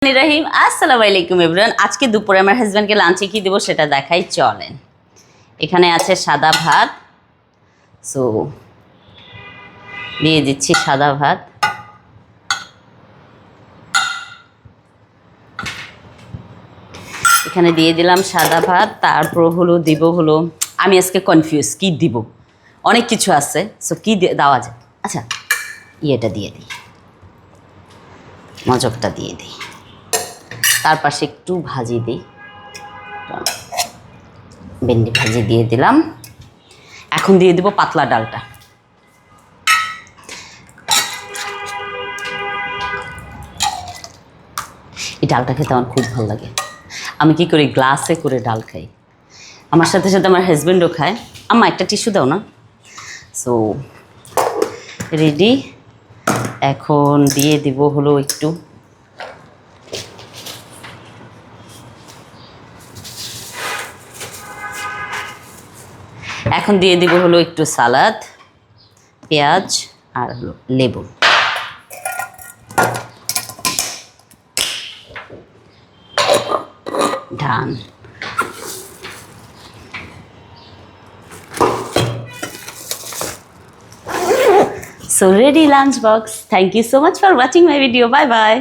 রহিম আসসালামু আলাইকুম এভরিওয়ান। আজকে দুপুরে আমার হাজব্যান্ডকে লাঞ্চে কি দেবো সেটা দেখাই, চলেন। এখানে আছে সাদা ভাত, সো দিয়ে দিচ্ছি সাদা ভাত। এখানে দিয়ে দিলাম সাদা ভাত, তারপর দিব আমি আজকে কনফিউজ কি দিব, অনেক কিছু আছে, সো কি দেওয়া যায়। আচ্ছা, ইয়েটা দিয়ে দিই, মজকটা দিয়ে দিই, তার পাশে একটু ভাজি দিই, ভেন্ডি ভাজি দিয়ে দিলাম। এখন দিয়ে দিব পাতলা ডালটা। এই ডালটা খেতে আমার খুব ভালো লাগে। আমি কি করি, গ্লাসে করে ডাল খাই, আমার সাথে সাথে আমার হাজব্যান্ডও খায়। আম্মা একটা টিস্যু দাও না। So ready. এখন দিয়ে দিব একটু একটু সালাদ, পেঁয়াজ আর লেবু। ডান। So ready lunch box. Thank you so much for watching my video. Bye bye.